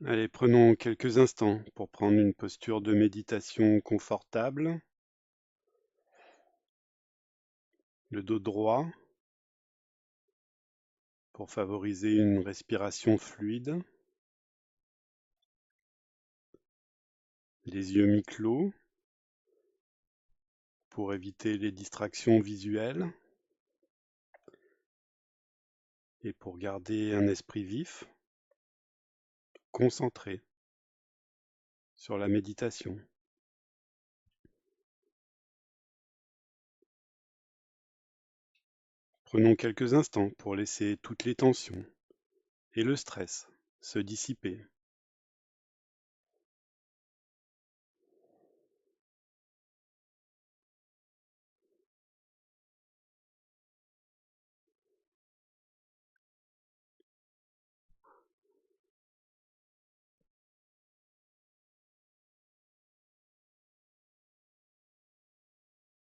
Allez, prenons quelques instants pour prendre une posture de méditation confortable, le dos droit pour favoriser une respiration fluide, les yeux mi-clos pour éviter les distractions visuelles et pour garder un esprit vif, concentré sur la méditation. Prenons quelques instants pour laisser toutes les tensions et le stress se dissiper.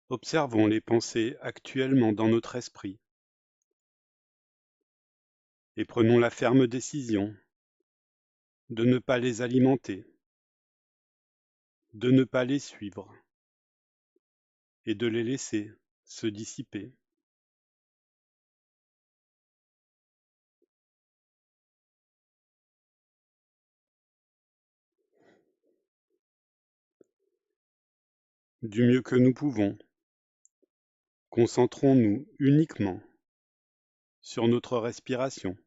Observons les pensées actuellement dans notre esprit et prenons la ferme décision de ne pas les alimenter, de ne pas les suivre et de les laisser se dissiper. Du mieux que nous pouvons, concentrons-nous uniquement sur notre respiration,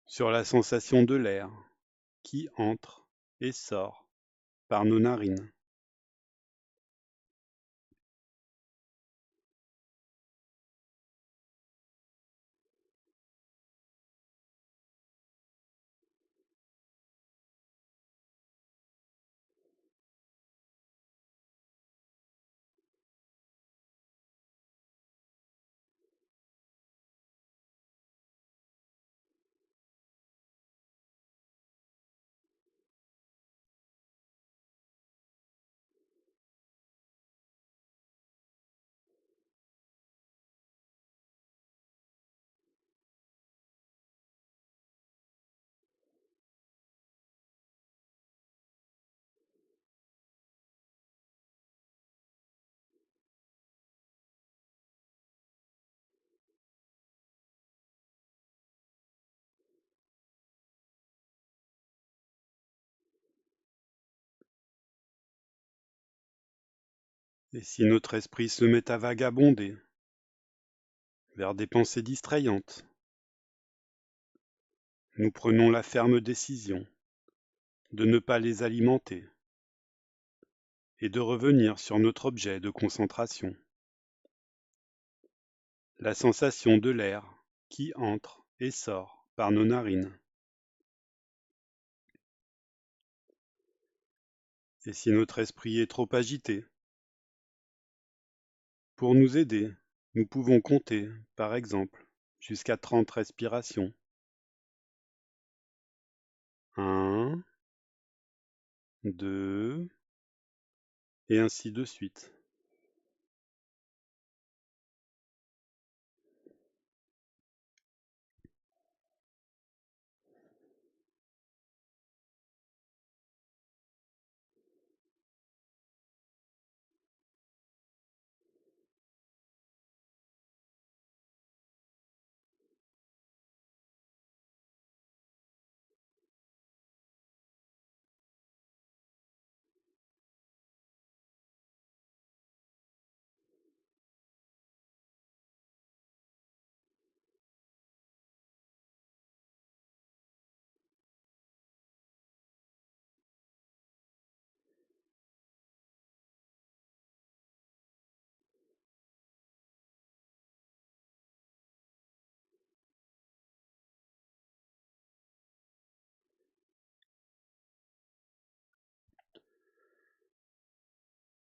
sur la sensation de l'air qui entre et sort par nos narines. Et si notre esprit se met à vagabonder vers des pensées distrayantes, nous prenons la ferme décision de ne pas les alimenter et de revenir sur notre objet de concentration, la sensation de l'air qui entre et sort par nos narines. Et si notre esprit est trop agité, pour nous aider, nous pouvons compter, par exemple, jusqu'à 30 respirations. 1, 2, et ainsi de suite.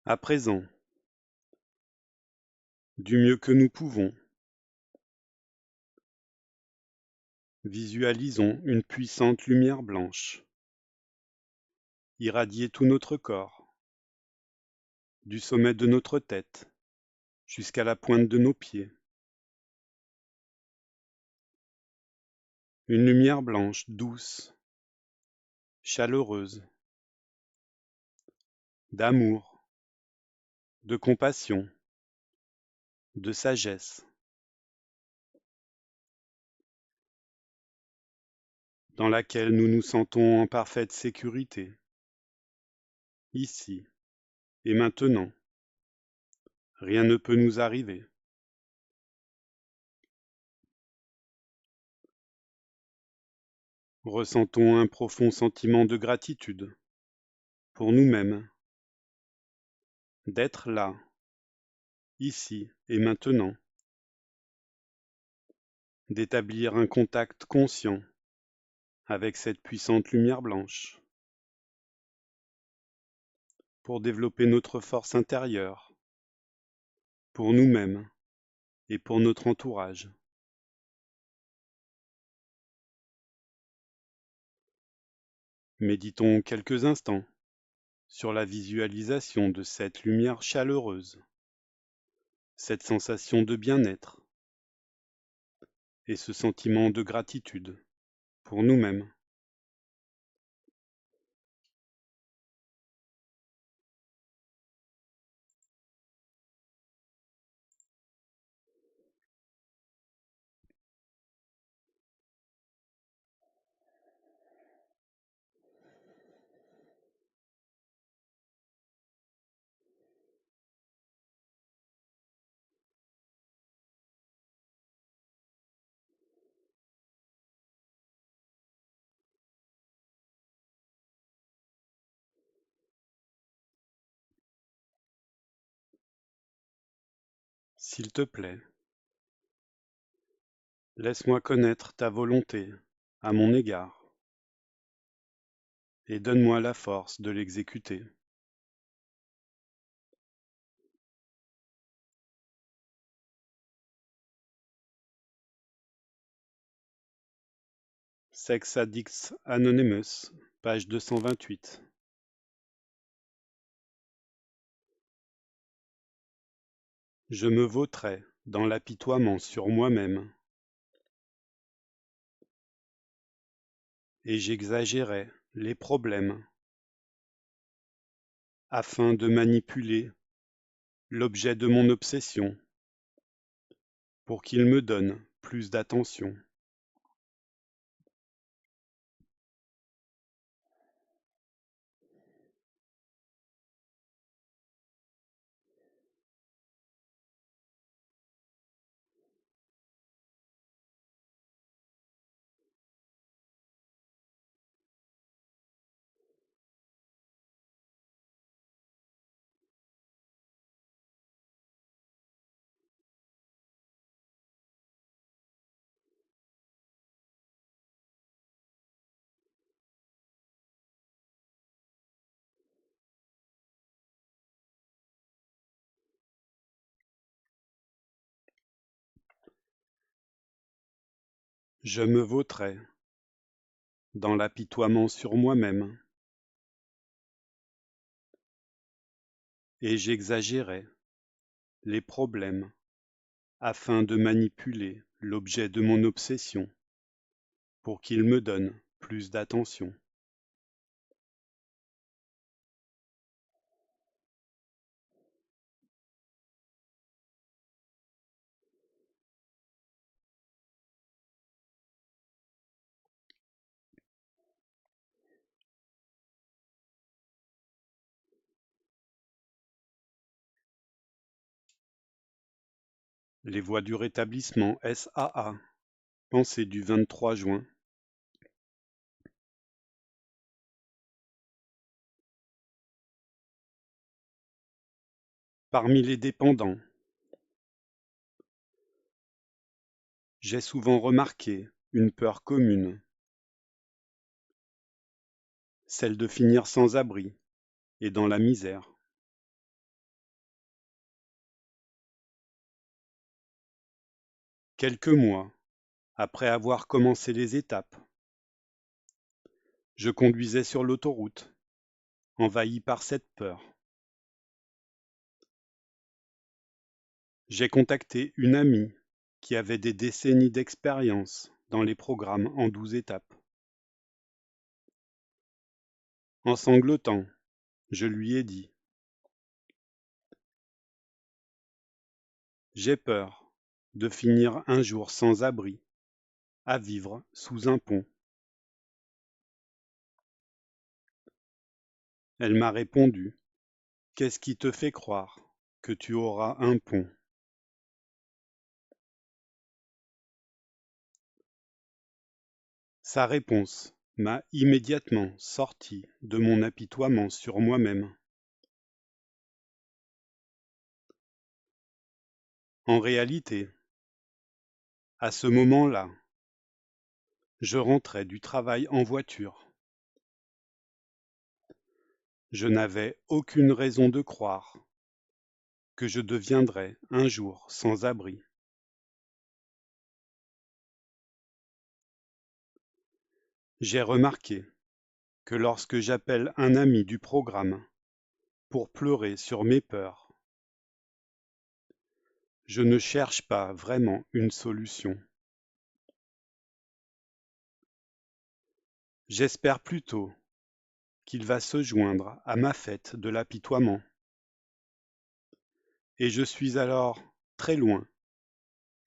À présent, du mieux que nous pouvons, visualisons une puissante lumière blanche irradier tout notre corps, du sommet de notre tête jusqu'à la pointe de nos pieds. Une lumière blanche, douce, chaleureuse, d'amour, de compassion, de sagesse, dans laquelle nous nous sentons en parfaite sécurité, ici et maintenant. Rien ne peut nous arriver. Ressentons un profond sentiment de gratitude pour nous-mêmes, d'être là, ici et maintenant, d'établir un contact conscient avec cette puissante lumière blanche, pour développer notre force intérieure, pour nous-mêmes et pour notre entourage. Méditons quelques instants sur la visualisation de cette lumière chaleureuse, cette sensation de bien-être et ce sentiment de gratitude pour nous-mêmes. S'il te plaît, laisse-moi connaître ta volonté à mon égard et donne-moi la force de l'exécuter. Sex Addicts Anonymous, page 228. Je me vautrais dans l'apitoiement sur moi-même et j'exagérais les problèmes afin de manipuler l'objet de mon obsession pour qu'il me donne plus d'attention. Je me vautrais dans l'apitoiement sur moi-même et j'exagérais les problèmes afin de manipuler l'objet de mon obsession pour qu'il me donne plus d'attention. Les voies du rétablissement SAA, pensée du 23 juin. Parmi les dépendants, j'ai souvent remarqué une peur commune, celle de finir sans abri et dans la misère. Quelques mois après avoir commencé les étapes, je conduisais sur l'autoroute, envahi par cette peur. J'ai contacté une amie qui avait des décennies d'expérience dans les programmes en 12 étapes. En sanglotant, je lui ai dit : « J'ai peur de finir un jour sans abri, à vivre sous un pont. » Elle m'a répondu : « Qu'est-ce qui te fait croire que tu auras un pont ? » Sa réponse m'a immédiatement sorti de mon apitoiement sur moi-même. En réalité, à ce moment-là, je rentrais du travail en voiture. Je n'avais aucune raison de croire que je deviendrais un jour sans abri. J'ai remarqué que lorsque j'appelle un ami du programme pour pleurer sur mes peurs, je ne cherche pas vraiment une solution. J'espère plutôt qu'il va se joindre à ma fête de l'apitoiement. Et je suis alors très loin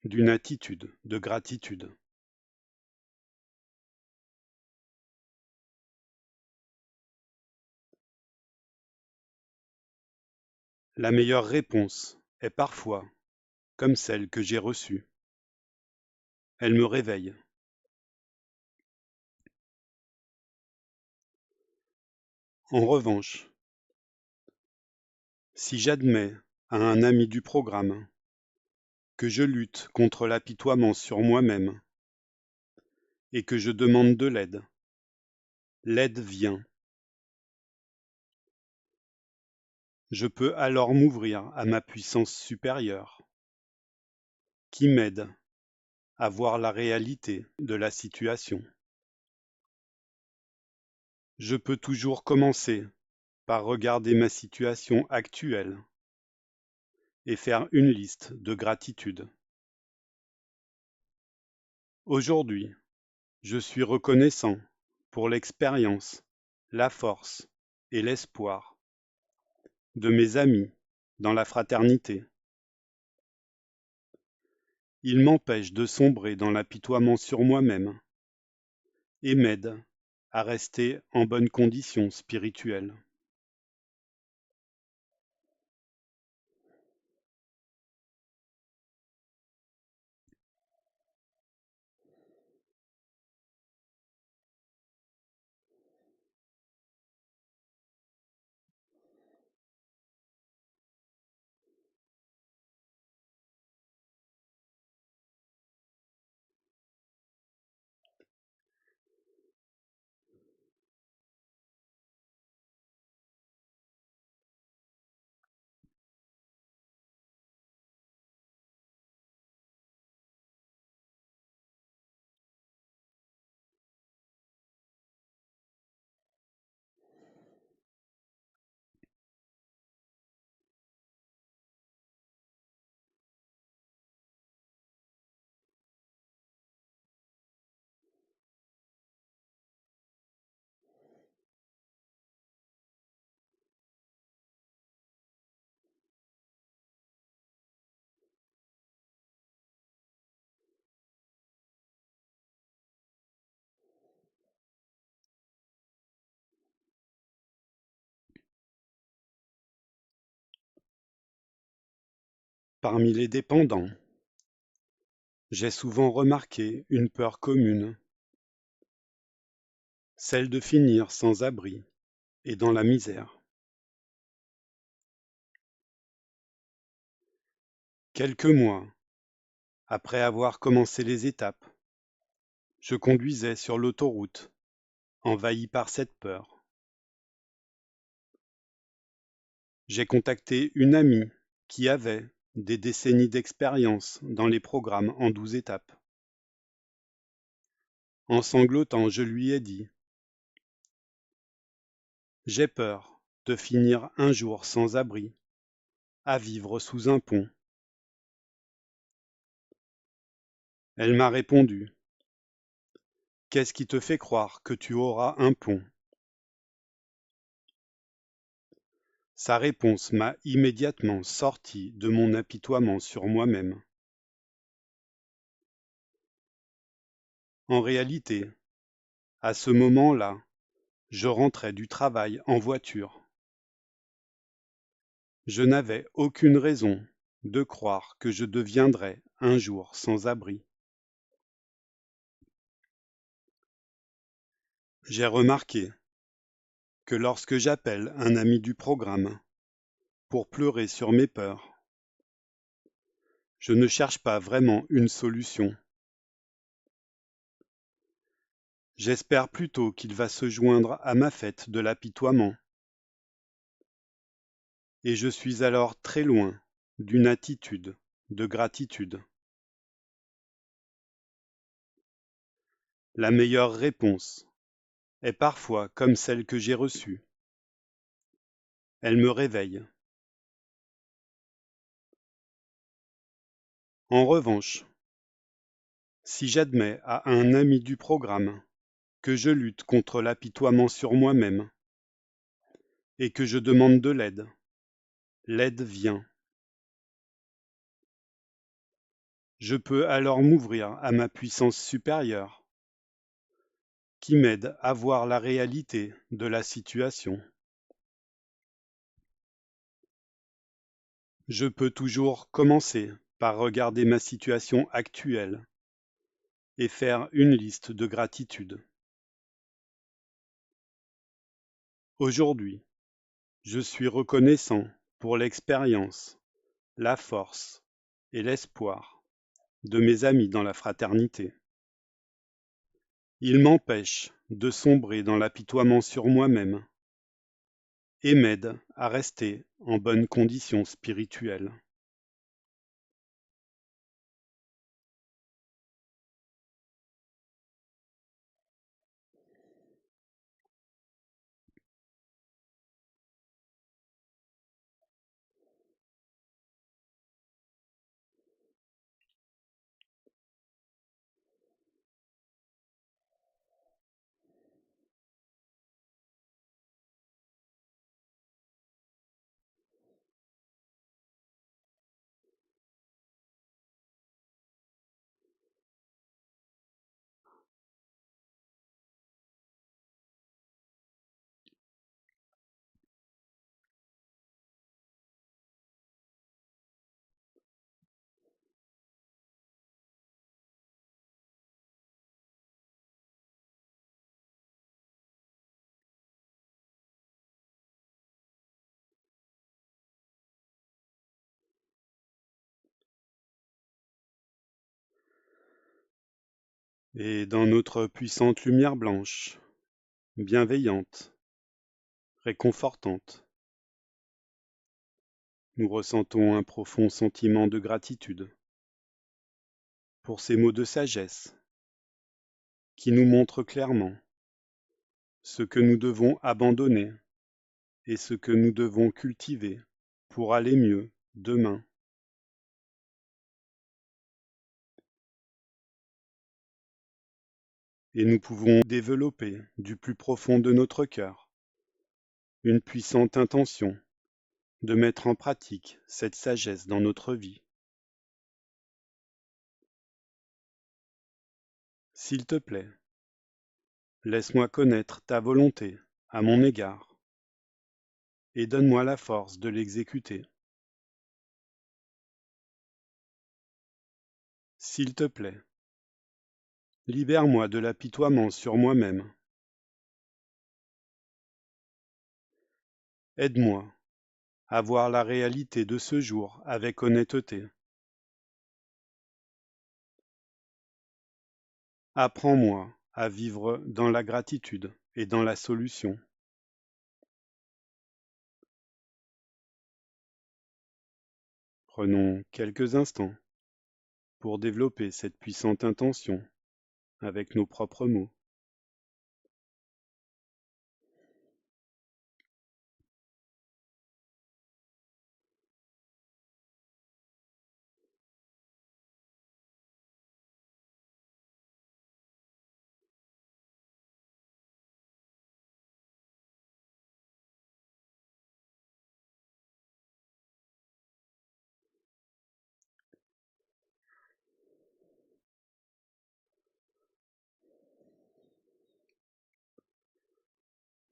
d'une attitude de gratitude. La meilleure réponse est parfois comme celle que j'ai reçue. Elle me réveille. En revanche, si j'admets à un ami du programme que je lutte contre l'apitoiement sur moi-même et que je demande de l'aide, l'aide vient. Je peux alors m'ouvrir à ma puissance supérieure, qui m'aide à voir la réalité de la situation. Je peux toujours commencer par regarder ma situation actuelle et faire une liste de gratitude. Aujourd'hui, je suis reconnaissant pour l'expérience, la force et l'espoir de mes amis dans la fraternité. Ils m'empêchent de sombrer dans l'apitoiement sur moi-même et m'aident à rester en bonne condition spirituelle. Parmi les dépendants, j'ai souvent remarqué une peur commune, celle de finir sans abri et dans la misère. Quelques mois après avoir commencé les étapes, je conduisais sur l'autoroute, envahi par cette peur. J'ai contacté une amie qui avait des décennies d'expérience dans les programmes en 12 étapes. En sanglotant, je lui ai dit : « J'ai peur de finir un jour sans abri, à vivre sous un pont. » Elle m'a répondu : Qu'est-ce qui te fait croire que tu auras un pont? Sa réponse m'a immédiatement sorti de mon apitoiement sur moi-même. En réalité, à ce moment-là, je rentrais du travail en voiture. Je n'avais aucune raison de croire que je deviendrais un jour sans abri. J'ai remarqué que lorsque j'appelle un ami du programme pour pleurer sur mes peurs, je ne cherche pas vraiment une solution. J'espère plutôt qu'il va se joindre à ma fête de l'apitoiement. Et je suis alors très loin d'une attitude de gratitude. La meilleure réponse est parfois comme celle que j'ai reçue. Elle me réveille. En revanche, si j'admets à un ami du programme que je lutte contre l'apitoiement sur moi-même et que je demande de l'aide, l'aide vient. Je peux alors m'ouvrir à ma puissance supérieure qui m'aide à voir la réalité de la situation. Je peux toujours commencer par regarder ma situation actuelle et faire une liste de gratitude. Aujourd'hui, je suis reconnaissant pour l'expérience, la force et l'espoir de mes amis dans la fraternité. Ils m'empêchent de sombrer dans l'apitoiement sur moi-même et m'aident à rester en bonne condition spirituelle. Et dans notre puissante lumière blanche, bienveillante, réconfortante, nous ressentons un profond sentiment de gratitude pour ces mots de sagesse qui nous montrent clairement ce que nous devons abandonner et ce que nous devons cultiver pour aller mieux demain. Et nous pouvons développer du plus profond de notre cœur une puissante intention de mettre en pratique cette sagesse dans notre vie. S'il te plaît, laisse-moi connaître ta volonté à mon égard et donne-moi la force de l'exécuter. S'il te plaît, libère-moi de l'apitoiement sur moi-même. Aide-moi à voir la réalité de ce jour avec honnêteté. Apprends-moi à vivre dans la gratitude et dans la solution. Prenons quelques instants pour développer cette puissante intention avec nos propres mots.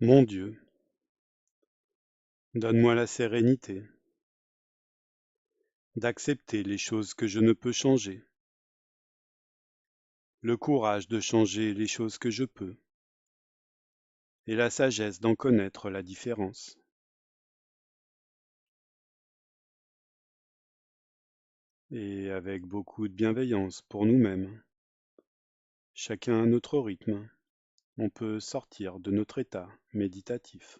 Mon Dieu, donne-moi la sérénité d'accepter les choses que je ne peux changer, le courage de changer les choses que je peux, et la sagesse d'en connaître la différence. Et avec beaucoup de bienveillance pour nous-mêmes, chacun à notre rythme, on peut sortir de notre état méditatif.